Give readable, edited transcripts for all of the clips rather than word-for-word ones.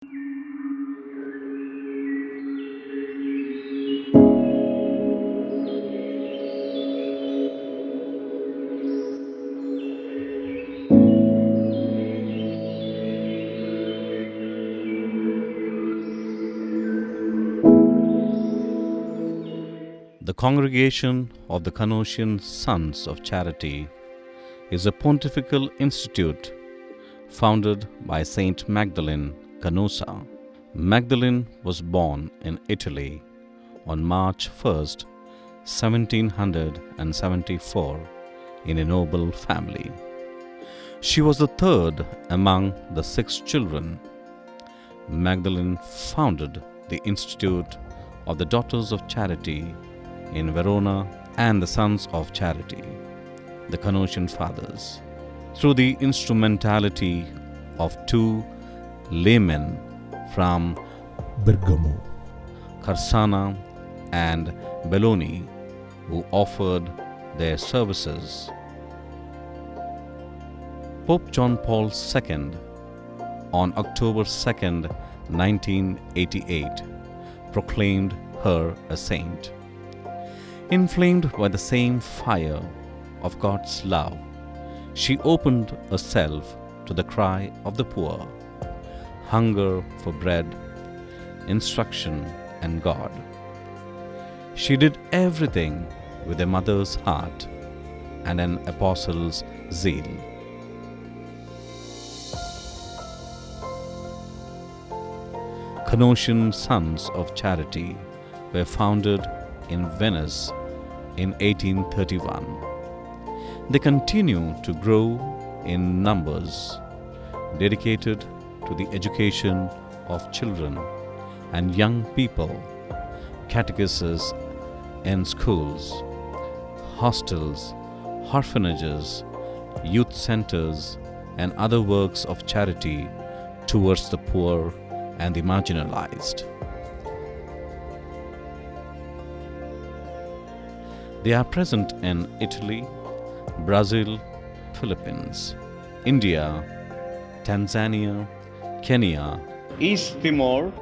The Congregation of the Canossian Sons of Charity is a pontifical institute founded by Saint Magdalene Canossa. Magdalene was born in Italy on March 1st, 1774, in a noble family. She was the third among the 6 children. Magdalene founded the Institute of the Daughters of Charity in Verona and the Sons of Charity, the Canossian Fathers, through the instrumentality of 2 laymen from Bergamo, Carsana and Belloni, who offered their services. Pope John Paul II, on October 2nd, 1988, proclaimed her a saint. Inflamed by the same fire of God's love, she opened herself to the cry of the poor, hunger for bread, instruction, and God. She did everything with a mother's heart and an apostle's zeal. Canossian Sons of Charity were founded in Venice in 1831. They continue to grow in numbers, dedicated to the education of children and young people, catechesis in schools, hostels, orphanages, youth centers, and other works of charity towards the poor and the marginalized. They are present in Italy, Brazil, Philippines, India, Tanzania, Kenya, East Timor,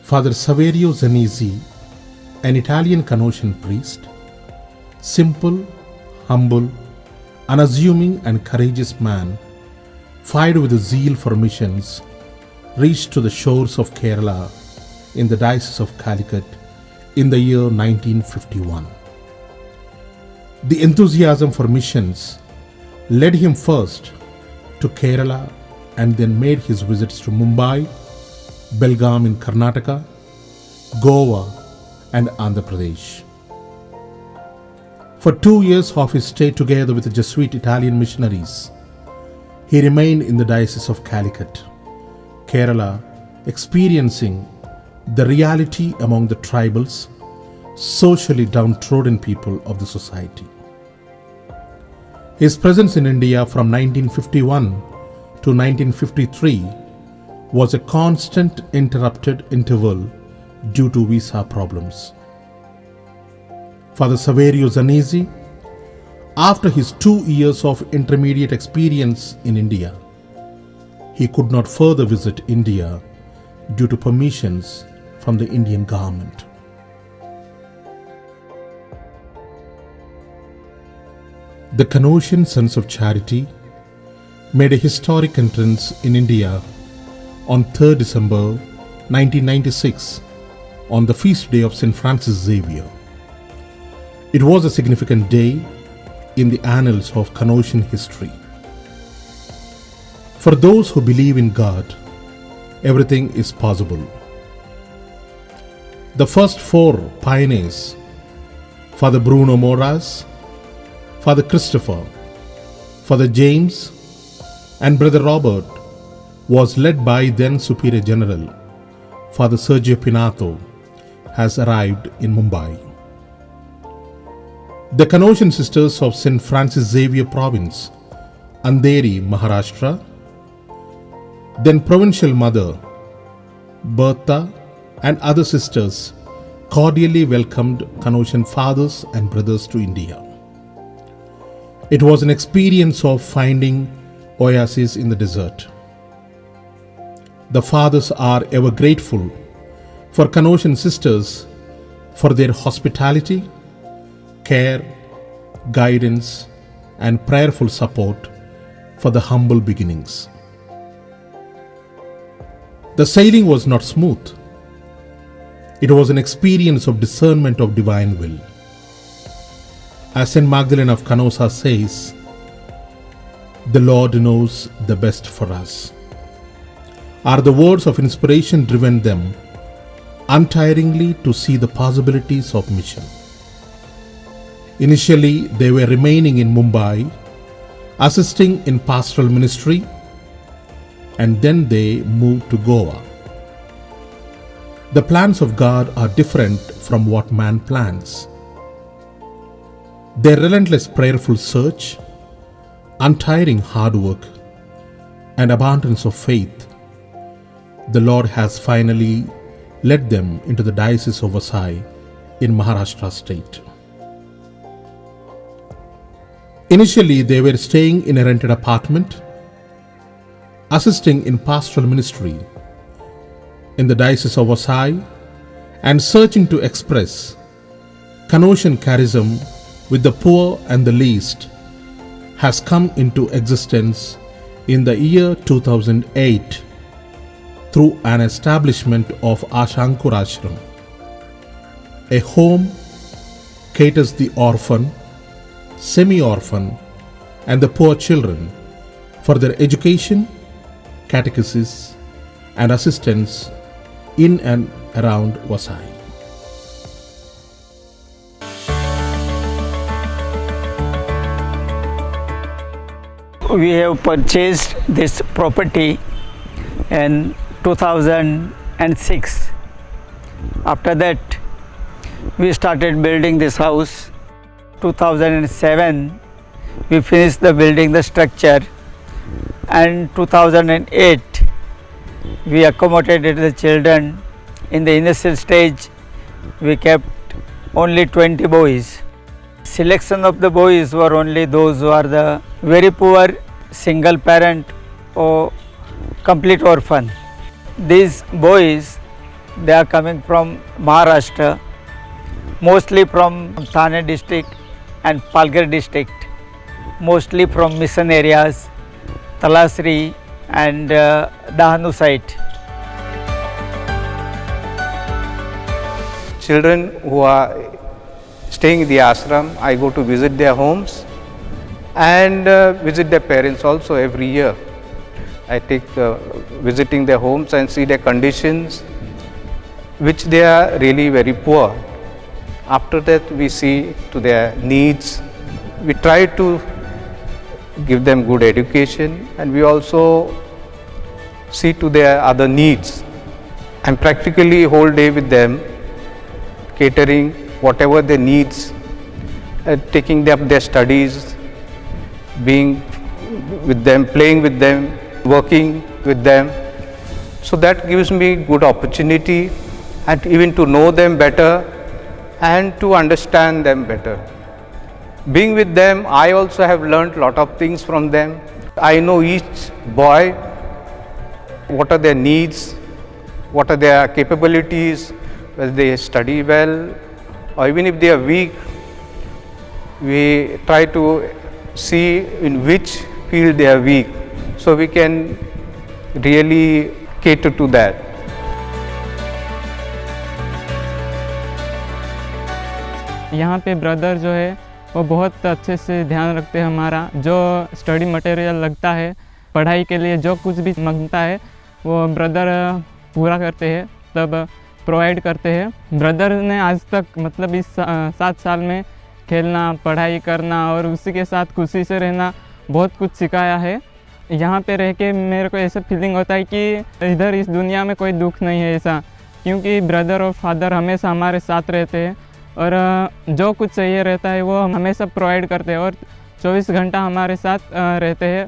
Father Saverio Zanisi, an Italian Canossian priest, simple, humble, unassuming and courageous man, fired with a zeal for missions, reached to the shores of Kerala in the Diocese of Calicut in the year 1951. The enthusiasm for missions led him first to Kerala and then made his visits to Mumbai, Belgaum in Karnataka, Goa, and Andhra Pradesh. For 2 years of his stay together with the Jesuit Italian missionaries, he remained in the Diocese of Calicut, Kerala, experiencing the reality among the tribals, socially downtrodden people of the society. His presence in India from 1951 to 1953 was a constant interrupted interval due to visa problems. Father Saverio Zanisi, after his 2 years of intermediate experience in India, he could not further visit India due to permissions from the Indian government. The Canossian Sons of Charity made a historic entrance in India on 3rd December 1996 on the feast day of St. Francis Xavier. It was a significant day in the annals of Canossian history. For those who believe in God, everything is possible. The first 4 pioneers, Father Bruno Moras, Father Christopher, Father James, and Brother Robert, was led by then Superior General Father Sergio Pinato, has arrived in Mumbai. The Canossian Sisters of St. Francis Xavier Province, Andheri, Maharashtra, then Provincial Mother Bertha and other sisters cordially welcomed Canossian fathers and brothers to India. It was an experience of finding oasis in the desert. The fathers are ever grateful for Canossian sisters for their hospitality, care, guidance, and prayerful support for the humble beginnings. The sailing was not smooth. It was an experience of discernment of divine will. As St. Magdalene of Canossa says, "The Lord knows the best for us," are the words of inspiration driven them untiringly to see the possibilities of mission. Initially, they were remaining in Mumbai, assisting in pastoral ministry, and then they moved to Goa. The plans of God are different from what man plans. Their relentless prayerful search, untiring hard work, and abundance of faith, the Lord has finally led them into the Diocese of Vasai in Maharashtra state. Initially, they were staying in a rented apartment, assisting in pastoral ministry in the Diocese of Vasai, and searching to express Canossian charism with the poor and the least, has come into existence in the year 2008 through an establishment of Ashankur Ashram. A home caters the orphan, semi-orphan, and the poor children for their education, catechesis, and assistance in and around Vasai. We have purchased this property in 2006. After that, we started building this house. 2007, we finished the structure, and 2008, we accommodated the children. In the initial stage, we kept only 20 boys. Selection of the boys were only those who are the very poor, single parent or complete orphan. These boys, they are coming from Maharashtra, mostly from Thane district and Palghar district, mostly from mission areas, Talasri and Dahanu site. Children who are staying in the ashram, I go to visit their homes and visit their parents also every year. I take visiting their homes and see their conditions, which they are really very poor. After that, we see to their needs. We try to give them good education, and we also see to their other needs. I'm practically whole day with them, catering whatever their needs, taking up their studies, being with them, playing with them, working with them. So that gives me good opportunity and even to know them better and to understand them better. Being with them, I also have learned a lot of things from them. I know each boy, what are their needs, what are their capabilities, whether they study well or even if they are weak. We try to see in which field they are weak, so we can really cater to that. यहाँ पे brother जो है वो बहुत अच्छे से ध्यान रखते हैं हमारा। जो स्टडी मटेरियल लगता है पढ़ाई के लिए, जो कुछ भी मांगता है वो ब्रदर पूरा करते हैं, तब प्रोवाइड करते हैं। ब्रदर ने आज तक मतलब इस 7 साल में खेलना, पढ़ाई करना और उसी के साथ खुशी से रहना बहुत कुछ सिखाया है। यहाँ पे रह के मेरे को ऐसा फीलिंग होता है कि इधर इस दुनिया में कोई दुख नहीं है ऐसा, क्योंकि ब्रदर और फादर हमेशा हमारे साथ रहते हैं और जो कुछ चाहिए रहता है वो हमेशा प्रोवाइड करते हैं और 24 घंटा हमारे साथ रहते हैं।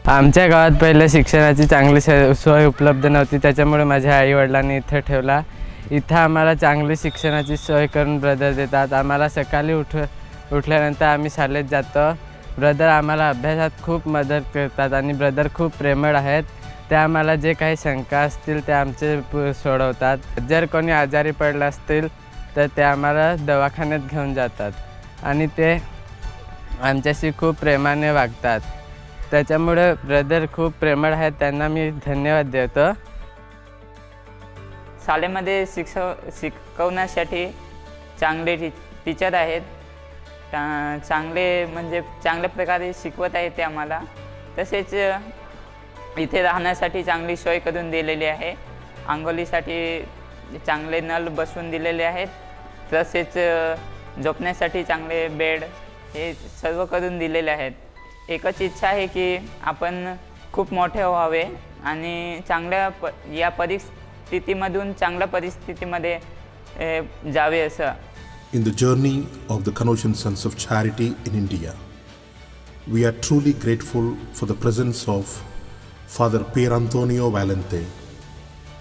आमच्या गावात पहिले शिक्षणाची चांगली सोय उपलब्ध नव्हती, त्याच्यामुळे माझ्या आईवडिलांनी इथे ठेवला। इथं आम्हाला चांगली शिक्षणाची सोय करून ब्रदर देतात। आम्हाला सकाळी उठल्यानंतर आम्ही शाळेत जातो. ब्रदर आम्हाला अभ्यासात खूप मदत करतात आणि ब्रदर खूप प्रेमळ आहेत. ते आम्हाला जे काही शंका असतील ते आमचे सोडवतात. जर कोणी आजारी पडलं असतील तर ते आम्हाला दवाखान्यात घेऊन जातात आणि ते आमच्याशी खूप प्रेमाने वागतात. त्याच्यामुळे ब्रदर खूप प्रेमळ आहेत, त्यांना मी धन्यवाद देतो. शाळेमध्ये शिकवण्यासाठी चांगले टीचर आहेत. चांगल्या प्रकारे शिकवत आहेत ते आम्हाला. तसेच इथे राहण्यासाठी चांगली सोय करून दिलेली आहे. अंघोळीसाठी चांगले नळ बसवून दिलेले आहेत. तसेच झोपण्यासाठी चांगले बेड हे सर्व करून दिलेले आहेत. एकच इच्छा आहे की आपण खूप मोठे व्हावे आणि या परिस्थितीमधून चांगल्या परिस्थितीमध्ये जावे असं. In the journey of the Canossian Sons of Charity in India, we are truly grateful for the presence of Father Pier Antonio Valente,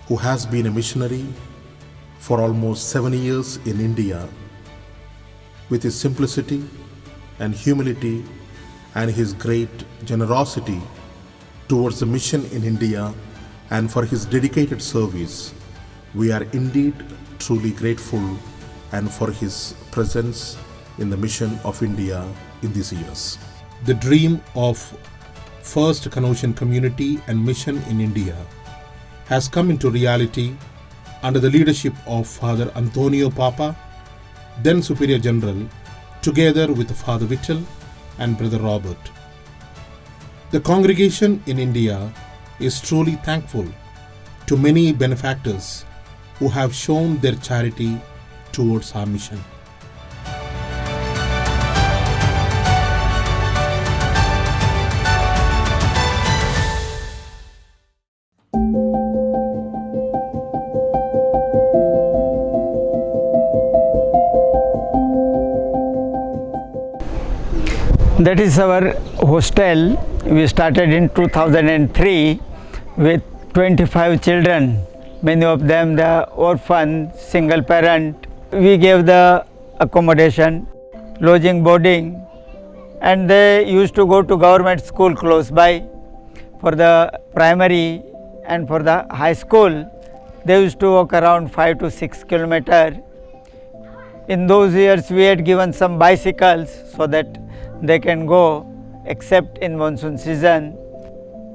who has been a missionary for almost 7 years in India. With his simplicity and humility and his great generosity towards the mission in India and for his dedicated service, we are indeed truly grateful and for his presence in the mission of India in these years. The dream of First Canossian Community and Mission in India has come into reality under the leadership of Father Antonio Papa, then Superior General, together with Father Vittel and Brother Robert. The congregation in India is truly thankful to many benefactors who have shown their charity towards our mission. That is our hostel. We started in 2003 with 25 children. Many of them the orphan, single parent. We gave the accommodation, lodging, boarding, and they used to go to government school close by. For the primary and for the high school, they used to walk around 5 to 6 kilometers. In those years, we had given some bicycles so that they can go except in monsoon season.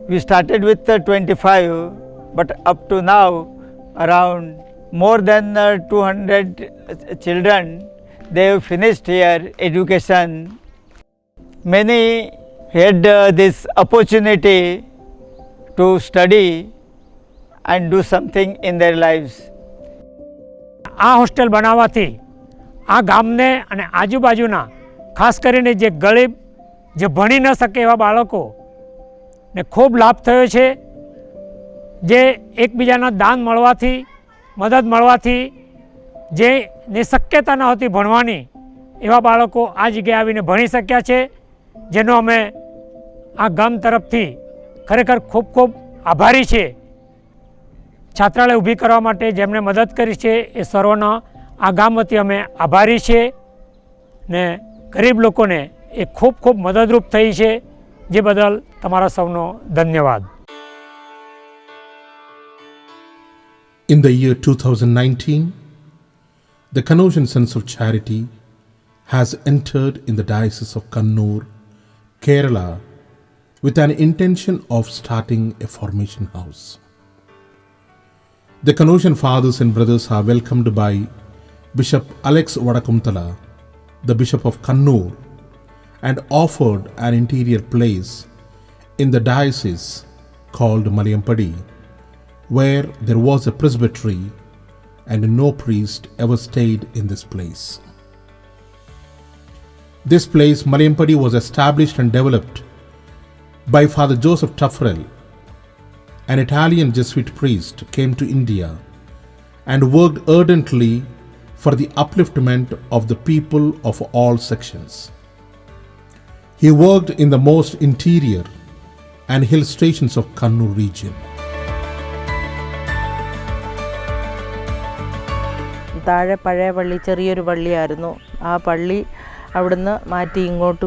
We started with 25, but up to now around more than 200 children, they have finished here education. Many had this opportunity to study and do something in their lives. આ hostel બનાવવાથી આ ગામને અને આજુબાજુના ખાસ કરીને જે ગરીબ જે ભણી ન શકે એવા બાળકોને ખૂબ લાભ થયો છે. જે એકબીજાના દાન મળવાથી, મદદ મળવાથી જેને શક્યતા ન હતી ભણવાની એવા બાળકો આ જગ્યાએ આવીને ભણી શક્યા છે, જેનો અમે આ ગામ તરફથી ખરેખર ખૂબ ખૂબ આભારી છે. છાત્રાલય ઊભી કરવા માટે જેમણે મદદ કરી છે એ સર્વનો આ ગામ વતી અમે આભારી છે ને ગરીબ લોકોને એ ખૂબ ખૂબ મદદરૂપ થઈ છે, જે બદલ તમારા સૌનો ધન્યવાદ. In the year 2019, the Canossian Sons of Charity has entered in the Diocese of Kannur, Kerala, with an intention of starting a formation house. The Canossian fathers and brothers are welcomed by Bishop Alex Vadakumtala, the Bishop of Kannur, and offered an interior place in the diocese called Malayampadi, where there was a presbytery and no priest ever stayed in this place. This place, Malayampadi, was established and developed by Father Joseph Taffarel, an Italian Jesuit priest, came to India and worked ardently for the upliftment of the people of all sections. He worked in the most interior and hill stations of Kannur region. താഴെ പഴയ പള്ളി ചെറിയൊരു പള്ളിയായിരുന്നു. ആ പള്ളി അവിടുന്ന് മാറ്റി ഇങ്ങോട്ട്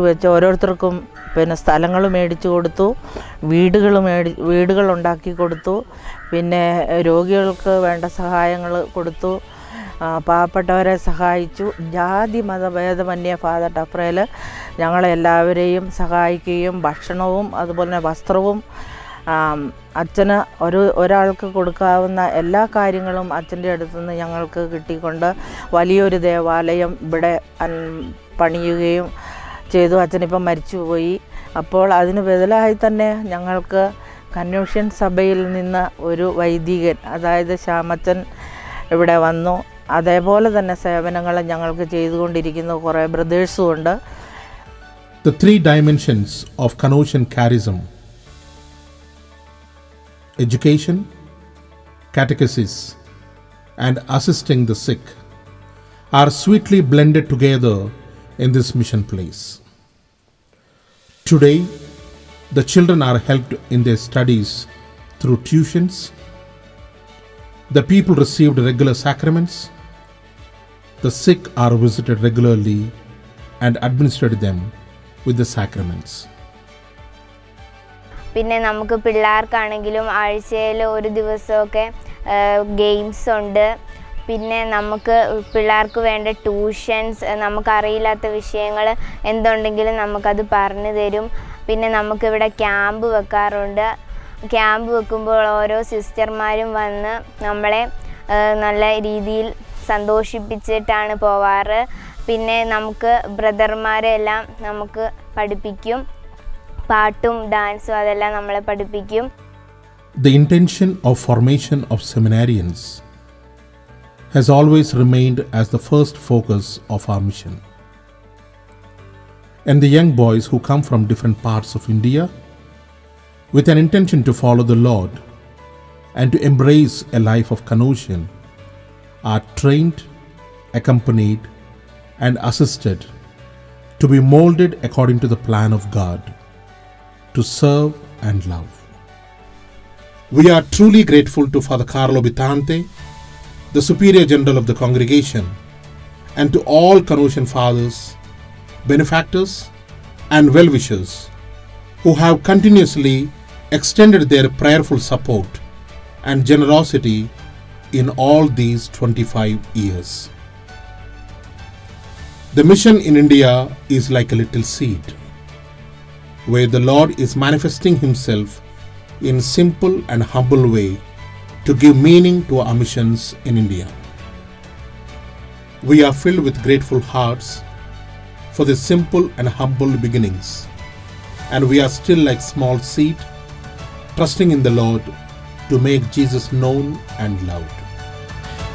വെച്ച് ഓരോരുത്തർക്കും പിന്നെ സ്ഥലങ്ങൾ മേടിച്ചു കൊടുത്തു, വീടുകളുണ്ടാക്കി കൊടുത്തു, പിന്നെ രോഗികൾക്ക് വേണ്ട സഹായങ്ങൾ കൊടുത്തു, പാവപ്പെട്ടവരെ സഹായിച്ചു. ജാതി മതഭേദമന്യേ ഫാദർ ടഫ്രേൽ ഞങ്ങളെല്ലാവരെയും സഹായിക്കുകയും ഭക്ഷണവും അതുപോലെ തന്നെ വസ്ത്രവും അച്ഛന് ഒരാൾക്ക് കൊടുക്കാവുന്ന എല്ലാ കാര്യങ്ങളും അച്ഛൻ്റെ അടുത്തുനിന്ന് ഞങ്ങൾക്ക് കിട്ടിക്കൊണ്ട് വലിയൊരു ദേവാലയം ഇവിടെ പണിയുകയും ചെയ്തു. അച്ഛനിപ്പം മരിച്ചുപോയി. അപ്പോൾ അതിന് ബദലായി തന്നെ ഞങ്ങൾക്ക് കന്നോഷ്യൻ സഭയിൽ നിന്ന് ഒരു വൈദികൻ, അതായത് ശ്യാമച്ചൻ ഇവിടെ വന്നു. അതേപോലെ തന്നെ സേവനങ്ങൾ ഞങ്ങൾക്ക് ചെയ്തുകൊണ്ടിരിക്കുന്ന കുറേ ബ്രദേഴ്സും ഉണ്ട്. The three dimensions of Canossian charism: education, catechesis, and assisting the sick are sweetly blended together in this mission place. Today, the children are helped in their studies through tuitions. The people received regular sacraments. The sick are visited regularly and administered them with the sacraments. പിന്നെ നമുക്ക് പിള്ളേർക്കാണെങ്കിലും ആഴ്ചയിൽ ഒരു ദിവസമൊക്കെ games ഉണ്ട്. പിന്നെ നമുക്ക് പിള്ളേർക്ക് വേണ്ട ട്യൂഷൻസ്, നമുക്കറിയില്ലാത്ത വിഷയങ്ങൾ എന്തുണ്ടെങ്കിലും നമുക്കത് പറഞ്ഞു തരും. പിന്നെ നമുക്കിവിടെ ക്യാമ്പ് വെക്കാറുണ്ട്. ക്യാമ്പ് വെക്കുമ്പോൾ ഓരോ സിസ്റ്റർമാരും വന്ന് നമ്മളെ നല്ല രീതിയിൽ സന്തോഷിപ്പിച്ചിട്ടാണ് പോവാറ്. പിന്നെ നമുക്ക് ബ്രദർമാരെല്ലാം നമുക്ക് പഠിപ്പിക്കും, പാട്ടും ഡാൻസും അതെല്ലാം നമ്മളെ പഠിപ്പിക്കും. The intention of formation of seminarians has always remained as the first focus of our mission. And the young boys who come from different parts of India with an intention to follow the Lord and to embrace a life of Canossian are trained, accompanied, and assisted to be molded according to the plan of God, to serve and love. We are truly grateful to Father Carlo Bitante, the Superior General of the congregation, and to all Canossian fathers, benefactors, and well-wishers who have continuously extended their prayerful support and generosity in all these 25 years. The mission in India is like a little seed, where the Lord is manifesting Himself in simple and humble way to give meaning to our missions in India. We are filled with grateful hearts for the simple and humble beginnings, and we are still like small seed, trusting in the Lord to make Jesus known and loved.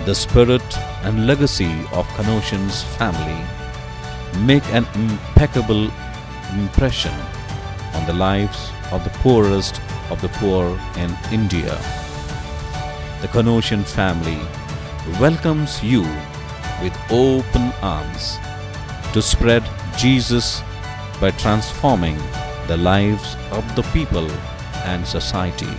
The spirit and legacy of Canossian's family make an impeccable impression on the lives of the poorest of the poor in India. The Canossian family welcomes you with open arms to spread Jesus by transforming the lives of the people and society.